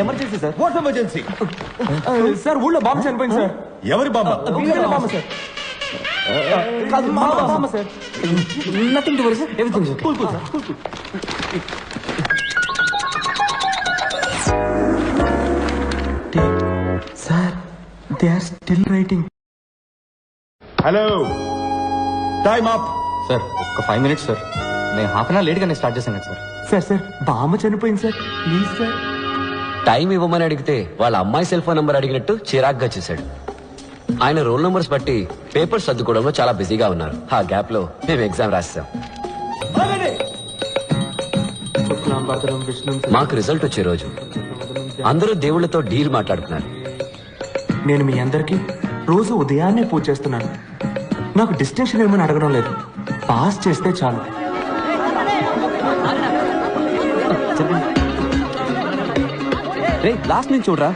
Emergency sir. What emergency? Sir ఊళ్ళో బాంబు చనిపోయింది సార్. ఎవరి బామ్మ? బాంబు సార్. బాంబు sir. Nothing to worry sir, everything okay. Cool sir, cool. Sir they are still writing. Hello, time up. Sir ఒక్క 5 minutes సార్. నేను హాఫ్ అన్ అవర్ లేట్ గానే స్టార్ట్ చేశాను సార్. సార్ బామ్మ చనిపోయింది సార్, ప్లీజ్ సార్. టైం ఇవ్వమని అడిగితే వాళ్ళ అమ్మాయి సెల్ ఫోన్ నంబర్ అడిగినట్టు చిరాగ్గా చేశాడు. ఆయన రోల్ నంబర్స్ బట్టి పేపర్స్ సర్దుకోవడంలో చాలా బిజీగా ఉన్నారు. ఆ గ్యాప్ లో మేము ఎగ్జామ్ రాసాం. మాకు రిజల్ట్ వచ్చే రోజు అందరూ దేవుళ్లతో డీల్ మాట్లాడుతున్నారు. నేను మీ అందరికి రోజు ఉదయాన్నే పూజ చేస్తున్నాను. నాకు డిస్టింక్షన్ ఏమని అడగడం లేదు, పాస్ చేస్తే చాలు. లాస్ట్ నుంచి చూడరా.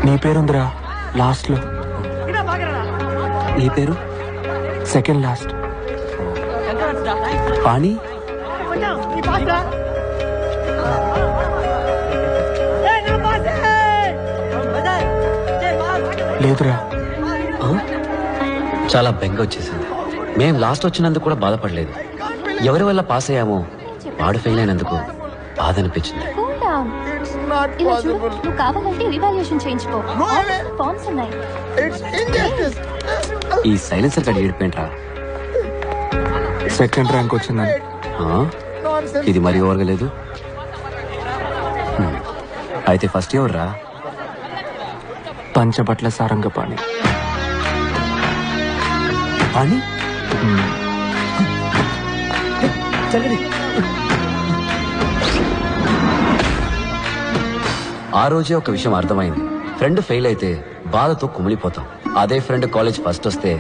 నీ పేరుందిరా లాస్ట్ లో. నీ పేరు సెకండ్ లాస్ట్. పాణి. లేదురా. చాలా బెంగ వచ్చేసింది. మేం లాస్ట్ వచ్చినందుకు కూడా బాధపడలేదు. ఎవరి వల్ల పాస్ అయ్యామో వాడు ఫెయిల్ అయినందుకు బాధ అనిపించింది. నువ్వు కావాలంటే రివాల్యూషన్ చేయించుకో, ఫార్మ్స్ ఉన్నాయి. ఈ సైలెన్సర్ గడి ఏడిపోయింట్రా. సెకండ్ ర్యాంక్ వచ్చిందని. ఇది మరీ ఓరగలేదు. అయితే ఫస్ట్ ఎవరు రా? పంచబట్ల సారంగపాణి. పాణి? ఆ రోజే ఒక విషయం అర్థమైంది. ఫ్రెండ్ ఫెయిల్ అయితే బాధతో కుమిలిపోతాం. అదే ఫ్రెండ్ కాలేజ్ ఫస్ట్ వస్తే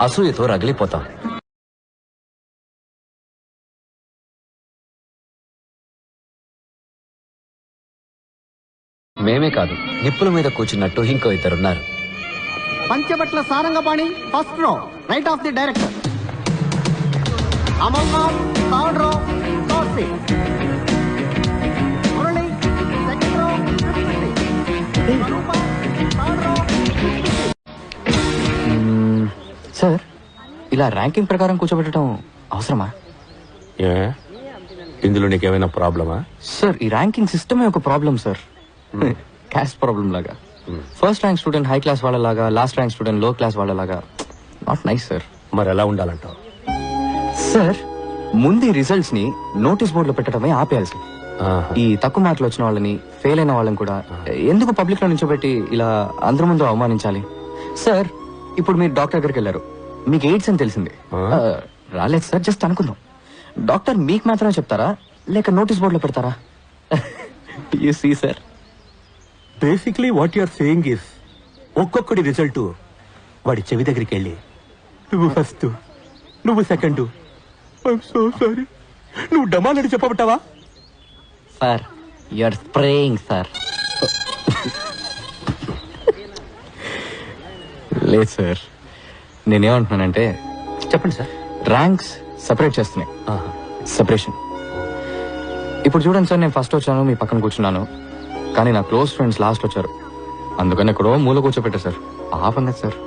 అసూయతో రగిలిపోతాం. మేమే కాదు, నిప్పుల మీద కూర్చున్నట్టు ఇంకో ఇద్దరున్నారు. Panchabatla Sarangapani first row, right of the director. Amarnath third row, third seat. Murali second row, sir ఇలా ర్యాంకింగ్ ప్రకారం కూర్చోబెట్టడం అవసరమా? ఇందులో నీకేమైనా ప్రాబ్లమా? సార్ ఈ ర్యాంకింగ్ సిస్టమే ఒక ప్రాబ్లం సార్. క్యాస్ట్ ప్రాబ్లం లాగా. First rank student high class వాళ్ళలాగా, లాస్ట్ ర్యాంక్ స్టూడెంట్ లో క్లాస్ వాళ్ళలాగా. Not nice sir. మరి ఎలా ఉండాలంటావు? సార్ ముందు ఈ రిజల్ట్స్ ని నోటీస్ బోర్డు లో పెట్టడమే ఆపేయాలి సార్. ఈ తక్కువ మార్కులు వచ్చిన వాళ్ళని, ఫెయిల్ అయిన వాళ్ళని కూడా ఎందుకు పబ్లిక్ లో నుంచోబెట్టి ఇలా అందరి ముందు అవమానించాలి? సార్ ఇప్పుడు మీరు డాక్టర్ దగ్గరికి వెళ్ళారు, మీకు ఎయిడ్స్ అని తెలిసింది. రాలేదు సార్, జస్ట్ అనుకుందాం. డాక్టర్ మీకు మాత్రమే చెప్తారా లేక నోటీస్ బోర్డులో పెడతారా? You see sir, basically what you're saying is ఒక్కొక్కడి రిజల్ట్ వాడి చెవి దగ్గరికి వెళ్ళి నువ్వు ఫస్ట్, నువ్వు సెకండ్, ఐఎమ్ సో సారీ, నువ్వు డమాలని చెప్పబట్టావా? Sir you're spraying sir. లేదు సార్, నేనేమంటున్నానంటే, చెప్పండి సార్. ర్యాంక్స్ సెపరేట్ చేస్తున్నాయి. సెపరేషన్. ఇప్పుడు చూడండి సార్, నేను ఫస్ట్ వచ్చాను, మీ పక్కన కూర్చున్నాను, కానీ నా క్లోజ్ ఫ్రెండ్స్ లాస్ట్ వచ్చారు. అందుకని ఎక్కడో మూల కూర్చోపెట్టారు సార్. పాపం సార్.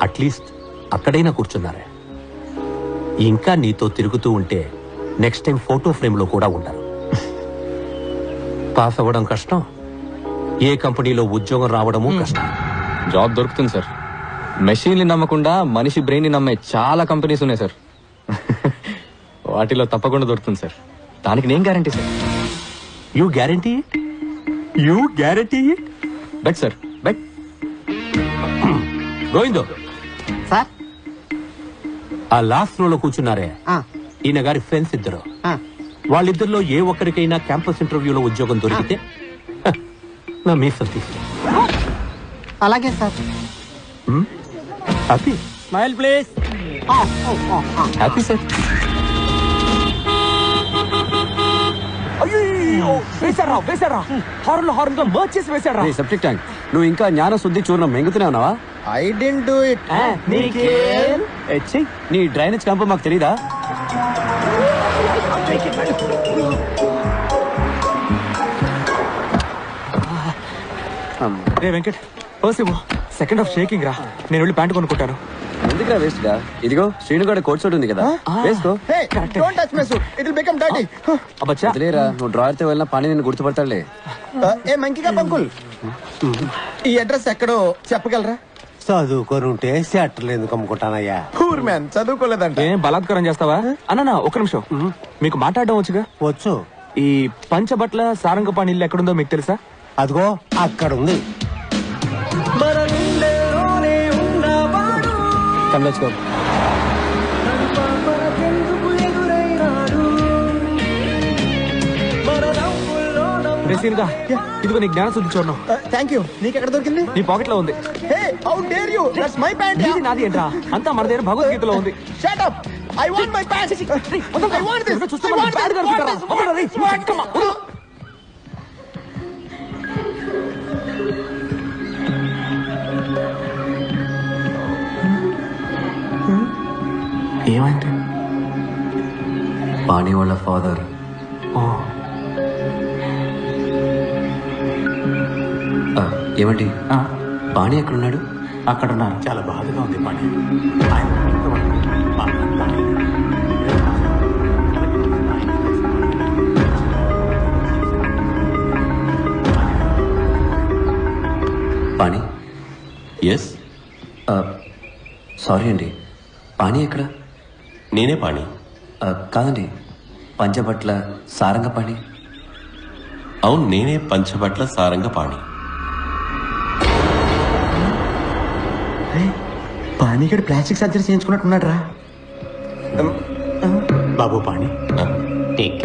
అట్లీస్ట్ అక్కడైనా కూర్చున్నారే. ఇంకా నీతో తిరుగుతూ ఉంటే నెక్స్ట్ టైం ఫోటో ఫ్రేమ్ లో కూడా ఉంటారు. పాస్ అవ్వడం కష్టం, ఏ కంపెనీలో ఉద్యోగం రావడము కష్టం. జాబ్ దొరుకుతుంది సార్. మెషిన్ని నమ్మకుండా మనిషి బ్రెయిన్ ని నమ్మే చాలా కంపెనీస్ ఉన్నాయి సార్. వాటిలో తప్పకుండా దొరుకుతుంది సార్. దానికి నేను guarantee sir. You guarantee? You guarantee? Bet sir, bet. గోవిందో సార్, ఆ లాస్ట్ రో లో కూర్చున్నారే, ఈయన గారి ఫ్రెండ్స్ ఇద్దరు. వాళ్ళిద్దరిలో ఏ ఒక్కరికైనా క్యాంపస్ ఇంటర్వ్యూలో ఉద్యోగం దొరికితే నా మీసం తీసు. అలాగే sir. Happy? Smile please. Happy sir. వేసారా హార్న్ గా మర్చ్ చేసి వేసారా? సెప్టిక్ ట్యాంక్, నువ్వు ఇంకా జ్ఞాన శుద్ధి చూర్ణం మెంగుతూనే ఉన్నావా? I didn't do it. నీ డ్రైనేజ్ క్యాంప్ మాకు తెలీదా? రే వెంకట్ పర్స్ ఇవ్వు. సెకండ్ హాఫ్ షేకింగ్ రా, నేను వెళ్ళి ప్యాంట్ కొనుక్కుంటాను. ఎందుకురా వేస్ట్ గా? ఇదిగో శ్రీనుగాడ కోట్ సూట్ ఉంది కదా, వేసుకో. Hey, don't touch my suit. It will become dirty. అబ్బచ్చా, వదిలేరా, నువ్వు డ్రాయర్ తో వెళ్ళిన పని నేను గుర్తుపడతాడులే. ఏ మంకిగా పంకుల్, ఈ అడ్రస్ ఎక్కడో చెప్పగలరా? చదువుకొని ఉంటే సెట్టర్లు ఎందుకు అమ్ముకుంటానయ్యా? Poor man, చదువుకోలేదంట. ఏం బలాత్కారం చేస్తావా? అన్న ఒక నిమిషం, మీకు మాట్లాడడం వచ్చుగా. వచ్చు. ఈ పంచబట్ల సారంగపాణి ఇల్లు ఎక్కడుందో మీకు తెలుసా? అదిగో అక్కడ ఉంది. కమలేచ్చుకో. ఇదిగో నీ జ్ఞాన శుద్ధి చూడను. Thank you. నీకు ఎక్కడ దొరికింది? నీ పాకెట్ లో ఉంది. Hey, how dare you? That's my pant. ఇది నాది ఏంట్రా? అంతా మన దగ్గర భగవద్గీతలో ఉంది. Shut up. I want my pant. I want this. చూస్తే మన ప్యాంట్ కనుక్కుంటారా? ఏమైంది? పాణి వాళ్ళ ఫాదర్. ఏమండి, పాణి ఎక్కడున్నాడు? అక్కడున్నారు. చాలా బాధగా ఉంది పాణి. పాణి? ఎస్, సారీ అండి, పాణి ఎక్కడ? నేనే పాణి. కాదండి, పంచబట్ల సారంగపాణి. అవును, నేనే పంచబట్ల సారంగ పాణి. పానీగడ్ ప్లాస్టిక్ సర్జరీ చేయించుకున్నట్టున్నాడు రా. బాబు పాణి, టేక్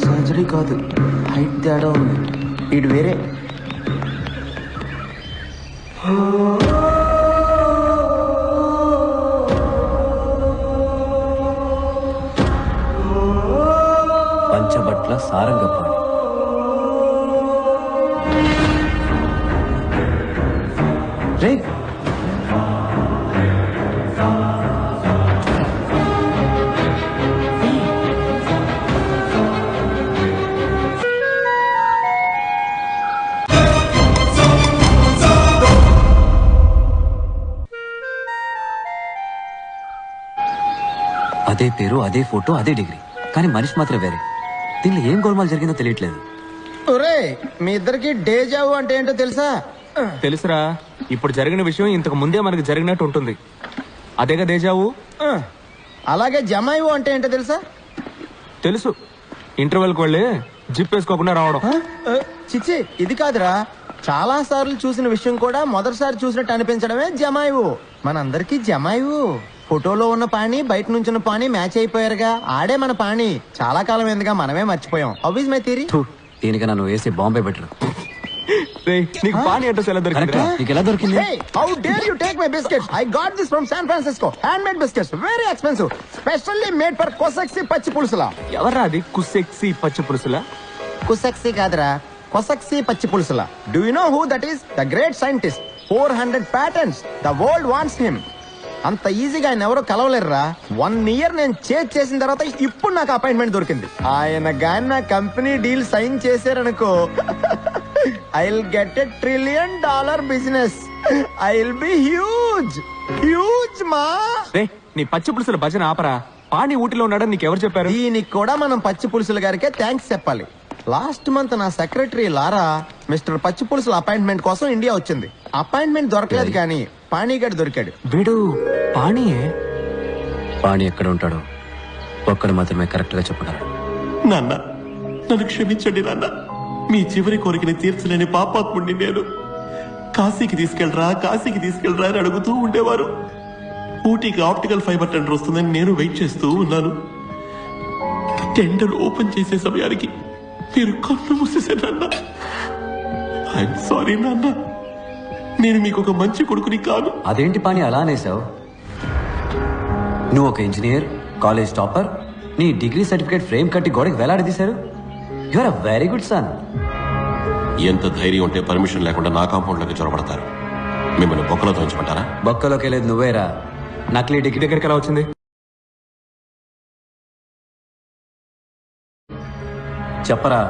సర్జరీ కాదు, హైట్ తేడా ఉంది. ఇది వేరే. పంచబట్ల సారంగపాణి. రే, అదే పేరు, అదే ఫోటో, అదే డిగ్రీ, కానీ మనిషి మాత్రం వేరే. దీనిలో ఏం గోల్మాల్ జరిగిందో తెలియట్లేదు. ఒరే, మీ ఇద్దరికి డేజావు అంటే ఏంటో తెలుసా? తెలుసురా, ఇప్పుడు జరిగిన విషయం ఇంతకు ముందే మనకి జరిగినట్టు ఉంటుంది. అదేగా దేజావు. అలాగే జమాయివు అంటే ఏంటో తెలుసా? తెలుసు, ఇంటర్వెల్కి వెళ్ళి జిప్ వేసుకోకుండా రావడం. చిచ్చి, ఇది కాదురా. చాలా సార్లు చూసిన విషయం కూడా మొదటిసారి చూసినట్టు అనిపించడమే జమాయివు. మనందరికీ జమాయివు. ఫోటోలో ఉన్న పాణి, బయట నుంచిన పాణి మ్యాచ్ అయిపోయారుగా. ఆడే మన పాణి. చాలా కాలం ఎందుగా మనమే మర్చిపోయాం. How is my theory? దీనికన్నా నువ్వు వేసే బాంబే బెటర్. నీకు పానీ అడ్రస్ ఎలా దొరికింది? నీకు ఎలా దొరికింది? Hey, how dare you take my biscuits? I got this from San Francisco. Handmade biscuits, very expensive, specially made for Kosaksi పచ్చి పులుసులా. ఎవరా అది? కుసెక్సి పచ్చి పులుసులా? కుసక్సి కాదురా, కొసక్సి పచ్చి పులుసులా. Do you know who that is? The great scientist. 400 patents. The world wants him. అంత ఈజీగా ఆయన ఎవరో కలవలేరురా. 1 year నేను చేసిన తర్వాత ఇప్పుడు నాకు అపాయింట్మెంట్ దొరికింది. ఆయన గాని నా కంపెనీ డీల్ సైన్ చేశారనుకో, I'll get $1 trillion business. I'll be huge. Huge మా. రే, నీ పచ్చి పులుసుల భజన ఆపరా. పానీ ఊటిలో ఉన్నాడని నీకెవరు చెప్పారు? దీనికి కూడా మనం పచ్చి పులుసుల గారికే థ్యాంక్స్ చెప్పాలి. లాస్ట్ మంత్ నా సెక్రటరీ లారా మిస్టర్ పచ్చి పులుసుల అపాయింట్మెంట్ కోసం ఇండియా వచ్చింది. అపాయింట్మెంట్ దొరకలేదు కానీ పానీగడ్ దొరికాడు. వీడు పానీయే. పాణి ఎక్కడ ఉంటాడో ఒక్కడు మాత్రమే కరెక్ట్ గా చెప్పగలడు. నాన్న, నన్ను క్షమించండి నాన్న. మీ చివరి కోరికని తీర్చలేని పాపాత్ముడిని నేను. కాశీకి తీసుకెళ్ళరా, కాశీకి తీసుకెళ్ళరా అని అడుగుతూ ఉండేవారు. ఊటీకి ఆప్టికల్ ఫైబర్ టెండర్ వస్తుందని నేను వెయిట్ చేస్తూ ఉన్నాను. టెండర్ ఓపెన్ చేసే సమయానికి మీరు కన్ను మూసేశారన్న. ఐఎమ్ సారీ నాన్న. నేను మీకు ఒక మంచి కొడుకుని కాదు. అదేంటి పాణి అలా అనేసావు? నువ్వు ఒక ఇంజనీర్, కాలేజ్ టాపర్, నీ డిగ్రీ సర్టిఫికేట్ ఫ్రేమ్ కట్టి గోడకి వేలాడదీశారు. You are a very good son. ఎంత ధైర్యం ఉంటే పర్మిషన్ లేకుండా నా కాంపౌండ్లోకి చొరబడతారు? మిమ్మల్ని బొక్కలో తోయించమంటారా? బొక్కలోకి వెళ్ళేది నువ్వేరా. నకిలీ డిగ్రీ దగ్గరికి ఎలా వచ్చింది? చెప్పరా.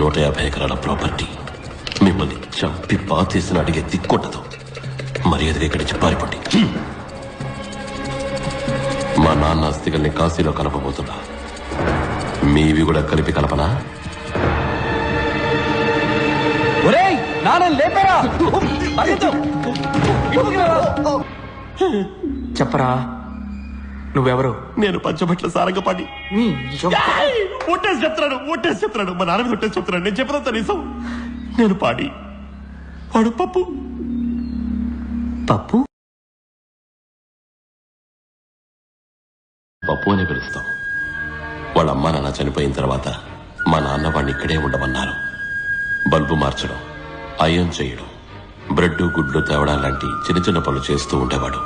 150 ఎకరాల ప్రాపర్టీ. మిమ్మల్ని చంపి పాతేసిన అడిగే దిక్కొట్టదు. మర్యాదగా ఇక్కడి నుంచి పారిపోండి. మా నాన్న అస్థికల్ని కాశీలో కలపబోతున్నా. మీవి కూడా కలిపి కలపనా? చెప్పరా నువ్వెవరు? నేను పంచబట్ల సారంగపాణి. ఒట్టేసి చెప్తున్నాడు. మా నాన్న మీద ఒట్టేసి చెప్తున్నాడు. నేను చెప్పదంతా నిజం. నేను పాడి, వాడు పప్పు. పప్పు పప్పు అని పిలుస్తాం. వాళ్ళ అమ్మ నాన్న చనిపోయిన తర్వాత మా నాన్న వాడిని ఇక్కడే ఉండమన్నారు. బల్బు మార్చడం, అయం చేయడం, బ్రెడ్ గుడ్లు తేవడం లాంటి చిన్న చిన్న పనులు చేస్తూ ఉండేవాడు.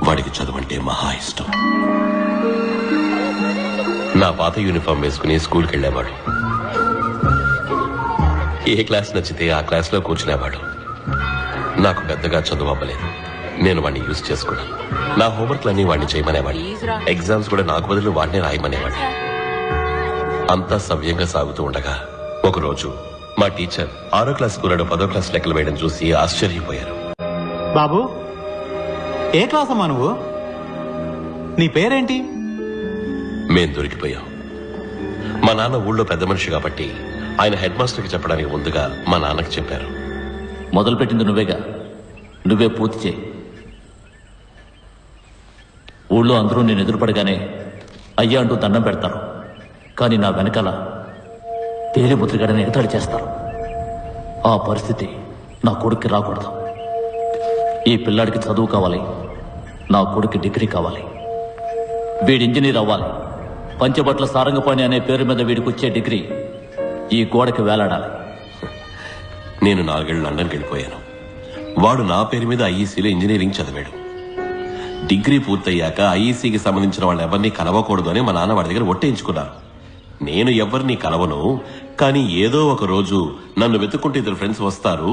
వాడికి చదువంటే మహా ఇష్టం. నా పాత యూనిఫామ్ వేసుకుని స్కూల్కి వెళ్ళేవాడు. ఏ క్లాస్ నచ్చితే ఆ క్లాస్ లో కూర్చునేవాడు. నాకు పెద్దగా చదువు అవ్వలేదు. నేను వాడిని యూజ్ చేసుకున్నాను. నా హోంవర్క్లన్నీ వాడిని చేయమనేవాడిని. ఎగ్జామ్స్ కూడా నాకు బదులు వాడిని రాయమనేవాడిని. అంతా సవ్యంగా సాగుతూ ఉండగా ఒకరోజు మా టీచర్ 6వ క్లాస్ కూరడు 10వ క్లాస్ లెక్కలు వేయడం చూసి ఆశ్చర్యపోయారు. బాబు, ఏ క్లాస్ అమ్మా నువ్వు? నీ పేరేంటి? మేం దొరికిపోయాం. మా నాన్న ఊళ్ళో పెద్ద మనిషి కాబట్టి ఆయన హెడ్ మాస్టర్కి చెప్పడానికి ముందుగా మా నాన్నకి చెప్పారు. మొదలుపెట్టింది నువ్వేగా, నువ్వే పూర్తి చేయి. ఊళ్ళో అందరూ నేను ఎదురుపడగానే అయ్యా అంటూ దండం పెడతారు. కానీ నా వెనకాల తేలి ముద్రగడని ఎగతాళి చేస్తారు. ఆ పరిస్థితి నా కొడుక్కి రాకూడదు. ఈ పిల్లాడికి చదువు కావాలి, నా కొడుక్కి డిగ్రీ కావాలి. వీడి ఇంజనీర్ అవ్వాలి. పంచబట్ల సారంగపాణి అనే పేరు మీద వీడికి వచ్చే డిగ్రీ ఈ గోడకి వేలాడాలి. నేను 4 ఏళ్ళు లండన్కి వెళ్ళిపోయాను. వాడు నా పేరు మీద ఐఈసీలో ఇంజనీరింగ్ చదివాడు. డిగ్రీ పూర్తయ్యాక ఐఈసీకి సంబంధించిన వాళ్ళని ఎవరిని కలవకూడదు అని మా నాన్న వాడి దగ్గర ఒట్టేయించుకున్నారు. నేను ఎవరిని కలవను, కానీ ఏదో ఒక రోజు నన్ను వెతుక్కుంటే 2 ఫ్రెండ్స్ వస్తారు,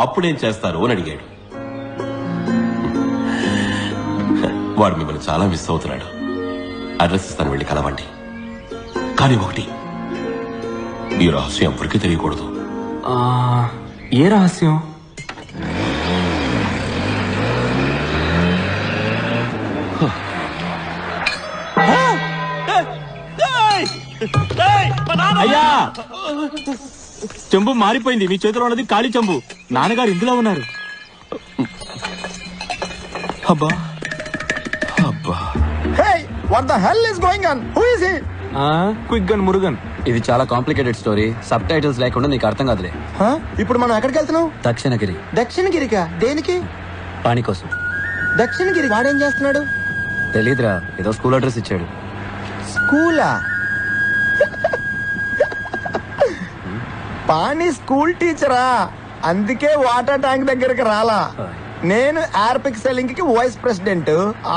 అప్పుడేం చేస్తారు అని అడిగాడు. వాడు మిమ్మల్ని చాలా మిస్ అవుతున్నాడు. అడ్రస్ ఇస్తాను, వెళ్ళి కలవండి. కానీ ఒకటి, ఈ రహస్యం ఎవరికీ తెలియకూడదు. ఏ రహస్యం? అయ్యా, చెంబు మారిపోయింది. మీ చేతిలో ఉన్నది ఖాళీ చెంబు. నాన్నగారు ఇందులో ఉన్నారు. అబ్బా అబ్బా, Hey, what the hell is going on? Who is he? Quick gun Murugan. ఇది చాలా కాంప్లికేటెడ్ స్టోరీ. సబ్ టైటిల్స్ లేకుండా నీకు అర్థం కాదులే. ఇప్పుడు మనం ఎక్కడికి వెళ్తున్నాం? దక్షిణగిరి. దక్షిణగిరికా? దేనికి? పాణి కోసం. దక్షిణగిరి వాడేం చేస్తున్నాడు? తెలీదురా, ఏదో స్కూల్ అడ్రస్ ఇచ్చాడు. స్కూలా? పాణి స్కూల్ టీచరా? అందుకే వాటర్ ట్యాంక్ దగ్గరికి రాలా. నేను ఆర్పిక్ సెల్లింగ్ కి వైస్ ప్రెసిడెంట్,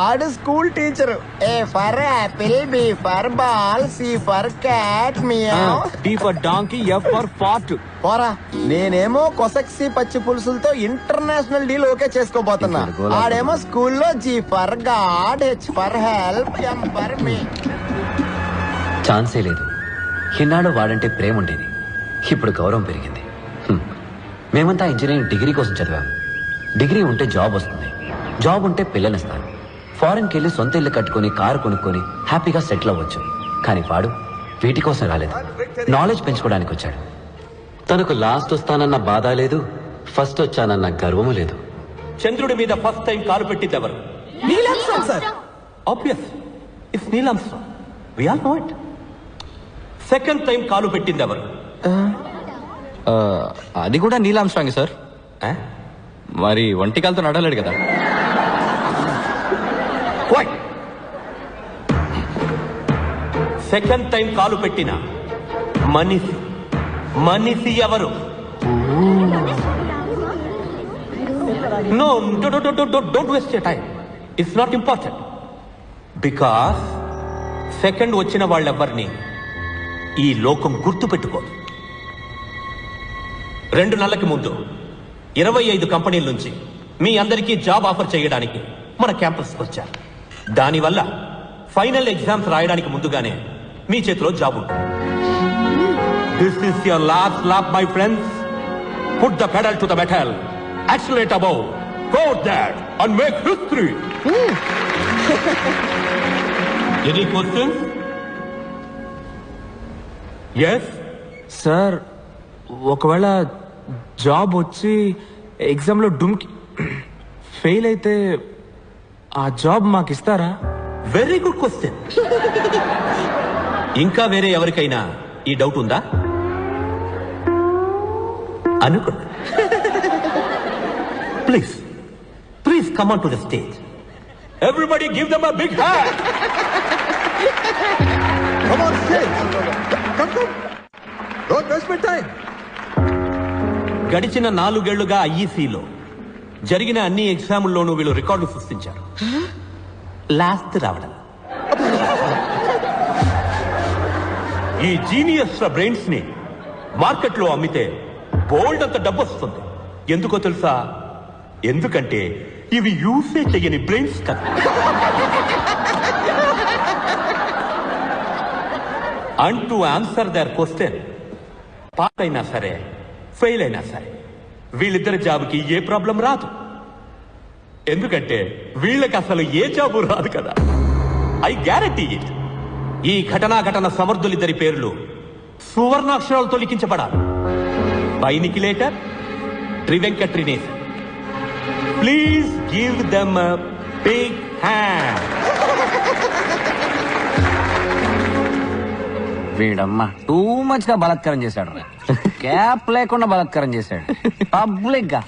ఆడు school teacher. A for apple, B for ball, C for cat, meow, D for donkey, F for fart. పోరా. నేనేమో కొసక్సి పచ్చి పులుసులతో ఇంటర్నేషనల్ డీల్ ఓకే చేసుకోబోతున్నా. ఆడేమో స్కూల్లో G for god, H for help, M for me. ఛాన్సే లేదు. ఇన్నాడు వాడంటే ప్రేమ ఉండేది, ఇప్పుడు గౌరవం పెరిగింది. మేమంతా ఇంజనీరింగ్ డిగ్రీ కోసం చదివాం. డిగ్రీ ఉంటే జాబ్ వస్తుంది, జాబ్ ఉంటే పిల్లనిస్తాను. ఫారెన్కి వెళ్ళి సొంత ఇల్లు కట్టుకుని కారు కొనుక్కొని హ్యాపీగా సెటిల్ అవ్వచ్చు. కానీ వాడు వీటి కోసం రాలేదు, నాలెడ్జ్ పెంచుకోవడానికి వచ్చాడు. తనకు లాస్ట్ వస్తానన్న బాధ లేదు, ఫస్ట్ వచ్చానన్న గర్వము లేదు. చంద్రుడి మీద ఫస్ట్ టైం కాలు పెట్టింది ఎవరు? Obvious, it's Neil Armstrong. We all know it. Second time కాలు పెట్టింది ఎవరు? అది కూడా నీల్ ఆర్మ్స్ట్రాంగ్ సార్. మరి ఒంటికాలతో నడవలేడు కదా. సెకండ్ టైం కాలు పెట్టిన మనిషి ఎవరు? No, don't waste your time. It's not important. Because second వచ్చిన వాళ్ళెవ్వరిని ఈ లోకం గుర్తు పెట్టుకోదు. 2 నెలలకి ముందు 25 కంపెనీల నుంచి మీ అందరికీ జాబ్ ఆఫర్ చేయడానికి మన క్యాంపస్కి వచ్చారు. దానివల్ల ఫైనల్ ఎగ్జామ్స్ రాయడానికి ముందుగానే మీ చేతిలో జాబ్ ఉంటుంది. This is your last lap, my friends. Put the pedal to the metal. Accelerate above. Go there and make history. Any questions? Yes? Sir ఒకవేళ జాబ్ వచ్చి ఎగ్జామ్ లో డుమ్కి ఫెయిల్ అయితే ఆ జాబ్ మాకు ఇస్తారా? Very good question. ఇంకా వేరే ఎవరికైనా ఈ డౌట్ ఉందా అనుకో. Please please come on to the stage. Everybody give them a big hand. Come on stage. Come. Don't waste my time. గడిచిన 4 ఏళ్లుగా ఐఈసీలో జరిగిన అన్ని ఎగ్జాముల్లోనూ వీళ్ళు రికార్డు సృష్టించారు. లాస్ట్ రావడం. ఈ జీనియస్ బ్రెయిన్స్ ని మార్కెట్ లో అమ్మితే బోల్డ్ అంత డబ్బు వస్తుంది. ఎందుకో తెలుసా? ఎందుకంటే ఇవి యూసే చెయ్యని బ్రెయిన్స్ కదా. And to answer their question, pass అయినా సరే ఫెయిల్ అయినా సరే వీళ్ళిద్దరి జాబ్కి ఏ ప్రాబ్లం రాదు. ఎందుకంటే వీళ్ళకి అసలు ఏ జాబు రాదు కదా. I guarantee it. ఈ ఘటన సమర్థులిద్దరి పేర్లు సువర్ణాక్షరాలతో లిఖించబడాలి. బైనికిలేటర్, ట్రివెంకట్రినేషన్. Please give them a big hand. వీడమ్మా టూ మచ్ గా బలత్కారం చేశాడు. క్యాప్ లేకుండా బలత్కారం చేశాడు పబ్లిక్ గా.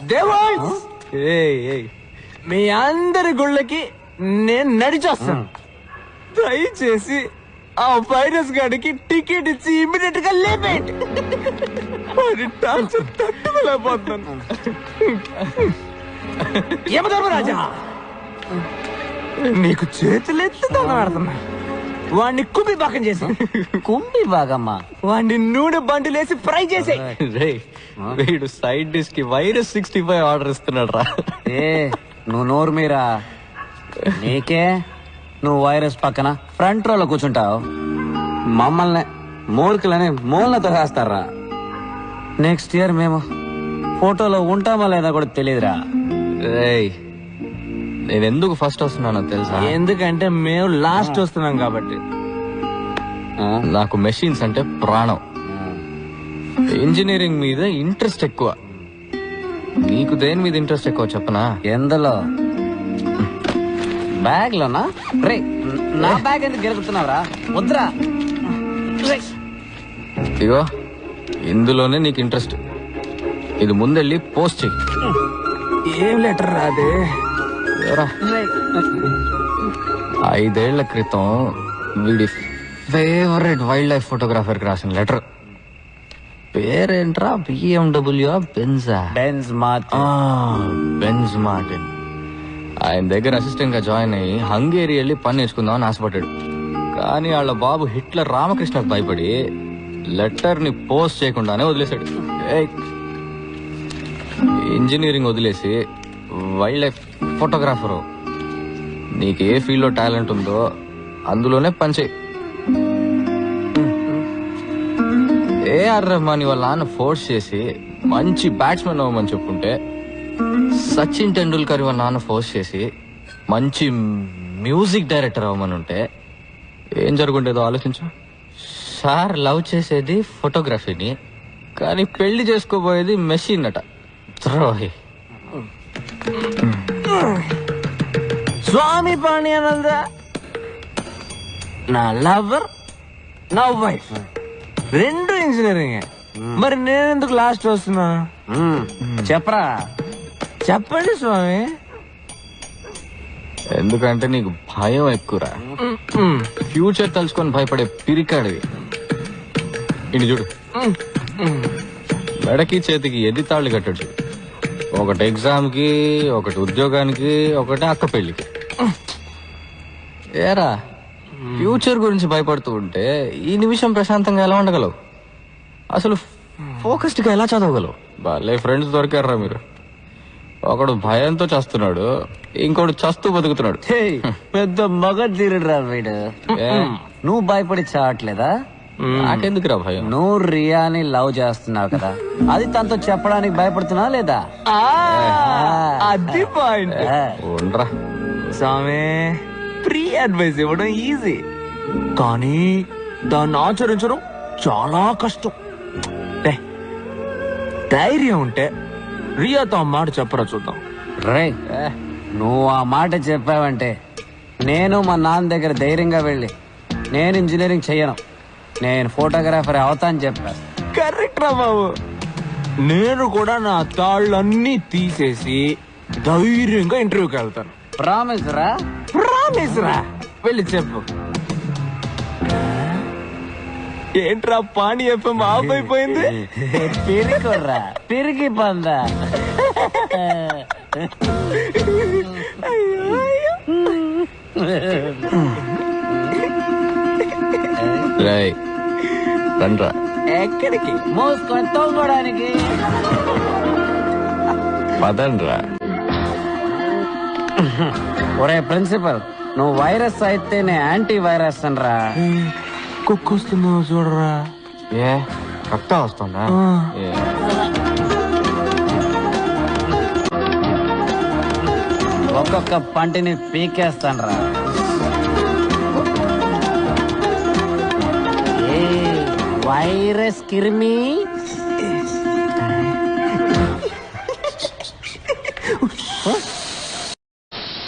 మీ అందరి గుళ్ళకి నేను నడిచొస్తాను. దయచేసి ఆ వైరస్ గాడికి టికెట్ ఇచ్చి ఇమీడియట్ గా లేపేయండి. తట్టుకోలేకపోతున్నాను. యమధర్మరాజా, నీకు చేతులెత్తి తగలాడుతున్నా. వాడిని కుంభి భాగం చేసి కుంభి భాగమ్మా వాడిని నూనె బండిలేసి ఫ్రై చేసే. వీడు సైడ్ డిష్ కి వైరస్ 65 ఆర్డర్ ఇస్తున్నాడు రా. ఏ నువ్వు నోరు మీరా. నీకే నువ్వు వైరస్ పక్కన ఫ్రంట్ రోలో కూర్చుంటావు. మమ్మల్ని మూర్ఖులని మూలతో రాస్తారా. నెక్స్ట్ ఇయర్ మేము ఫోటోలో ఉంటామా లేదా కూడా తెలియదురా. నేను ఎందుకు ఫస్ట్ వస్తున్నానో తెలుసా? ఎందుకంటే మేము లాస్ట్ వస్తున్నాం కాబట్టి. నాకు మెషిన్స్ అంటే ప్రాణం. ఇంజనీరింగ్ మీద ఇంట్రెస్ట్ ఎక్కువ. నీకు దేని మీద ఇంట్రెస్ట్ ఎక్కువ చెప్పనా? ఎందులో? బ్యాగ్ లోనా? రే నా బ్యాగ్ ఎందుకు గెలుపుతున్నావురా? వద్దురా. ఇగో ఇందులోనే నీకు ఇంట్రెస్ట్. ఇది ముందెళ్ళి పోస్ట్ చెయ్యి. ఏం లెటర్ రాదే. 5 ఏళ్ల క్రితం వీడి ఫేవరెట్ వైల్డ్ లైఫ్ ఫోటోగ్రాఫర్ కి రాసిన లెటర్. పేరేంట్రా? BMW బెంజా? Benz Martin. ఆయన దగ్గర అసిస్టెంట్ గా జాయిన్ అయ్యి హంగేరి వెళ్ళి పని నేర్చుకుందామని ఆశపడ్డాడు. కానీ వాళ్ళ బాబు హిట్లర్ రామకృష్ణకు భయపడి లెటర్ ని పోస్ట్ చేయకుండానే వదిలేశాడు. ఇంజనీరింగ్ వదిలేసి వైల్డ్ లైఫ్ ఫోటోగ్రాఫరు. నీకు ఏ ఫీల్డ్ లో టాలెంట్ ఉందో అందులోనే పనిచేయి. ఏఆర్ రెహమాన్ వాళ్ళ నాన్న ఫోర్స్ చేసి మంచి బ్యాట్స్మెన్ అవ్వమని చెప్పుంటే, సచిన్ టెండూల్కర్ వాళ్ళ నాన్న ఫోర్స్ చేసి మంచి మ్యూజిక్ డైరెక్టర్ అవ్వమని ఉంటే ఏం జరుగుండేదో ఆలోచించు. సార్ లవ్ చేసేది ఫోటోగ్రఫీని, కానీ పెళ్లి చేసుకోబోయేది మెషిన్ అట. ద్రోహి. స్వామి పాణ్యానంద నా లవర్, నా వైఫ్ రెండు ఇంజనీరింగ్. మరి నేనెందుకు లాస్ట్ వస్తున్నా? చెప్పరా. చెప్పండి స్వామి. ఎందుకంటే నీకు భయం ఎక్కువరా. ఫ్యూచర్ తలుచుకొని భయపడే పిరికాడివి. ఇది చూడు, మెడకి చేతికి ఎది తాళ్ళు కట్టాడు చూడు. ఒకటి ఎగ్జామ్ కి, ఒకటి ఉద్యోగానికి, ఒకటి అక్క పెళ్లికి. ఏరా ఫ్యూచర్ గురించి భయపడుతూ ఉంటే ఈ నిమిషం ప్రశాంతంగా ఎలా ఉండగలవు? అసలు ఫోకస్డ్ గా ఎలా చదవగలవు? బాలే ఫ్రెండ్స్ దొరికారా మీరు. ఒకడు భయంతో చస్తున్నాడు, ఇంకోడు చస్తూ బతుకుతున్నాడు. పెద్ద మగ తీరుడు రా వీడు. ఏ? నువ్వు భయపడి చావట్లేదా? నాకెందుకురా భయం? నువ్వు రియాని లవ్ చేస్తున్నావు కదా, అది తనతో చెప్పడానికి భయపడుతున్నావా లేదా? అది పాయింట్. ఉండరా సామే, ఫ్రీ అడ్వైస్ ఇవ్వడం ఈజీ, కానీ దాన్ని ఆచరించడం చాలా కష్టం. రే, ధైర్యం ఉంటే రియాతో ఆ మాట చెప్పరా చూద్దాం. రే, నువ్వు ఆ మాట చెప్పావంటే నేను మా నాన్న దగ్గర ధైర్యంగా వెళ్ళి నేను ఇంజనీరింగ్ చెయ్యను, నేను ఫోటోగ్రాఫర్ అవుతా అని చెప్పా. కరెక్ట్ రా బాబు. నేను కూడా నా తాళ్ళన్నీ తీసేసి ధైర్యంగా ఇంటర్వ్యూకి వెళ్తాను. ప్రామిస్ రా? ప్రామిస్ రా. వెళ్ళి చెప్పు. ఏంట్రా పాణి ఎఫ్ఎం ఆఫ్ అయిపోయింది? పిరికొర్రా, పిరికి పందా. రండ్రా. ఎక్కడికి? మోసుకొని తోగడానికి. పదండ్రా. ఒరే ప్రిన్సిపల్, నువ్వు వైరస్ అయితే నేను యాంటీ వైరస్ అనరా. కుక్కొస్తుందో చూడరా. ఏ రక్తం వస్తుందా? ఒక్కొక్క పంటిని పీకేస్తానరా. వైరస్ కిర్మి.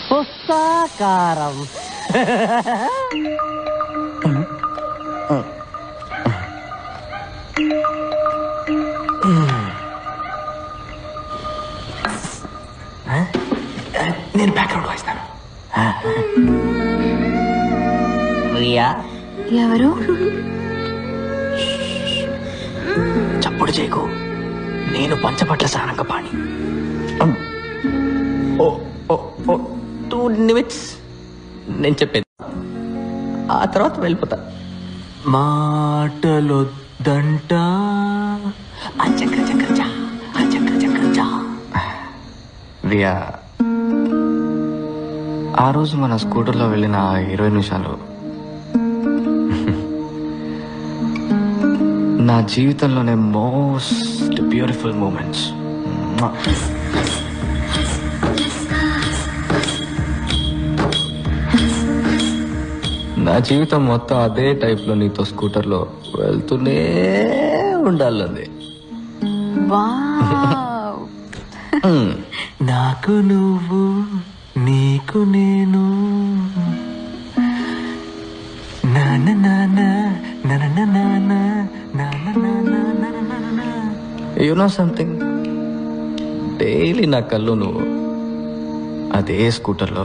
పుస్తకారం. నేను బ్యాక్గ్రౌండ్ వాయిస్తాను. రియా, ఎవరు? చప్పుడు చేయకు, నేను పంచపట్ల సారంగపాణి. 2 minutes నేను చెప్పేది, ఆ తర్వాత వెళ్ళిపోతా. మాటలొద్దంట. రియా, ఆ రోజు మన స్కూటర్లో వెళ్ళిన 20 నిమిషాలు నా జీవితంలోనే మోస్ట్ బ్యూటిఫుల్ మూమెంట్స్. నా జీవితం మొత్తం అదే టైప్ లో నీతో స్కూటర్లో వెళ్తూనే ఉండాలండి. వావ్. నాకు నువ్వు, నీకు నేను. యు నో సంథింగ్, డైలీ నా కళ్ళు నువ్వు అదే స్కూటర్లో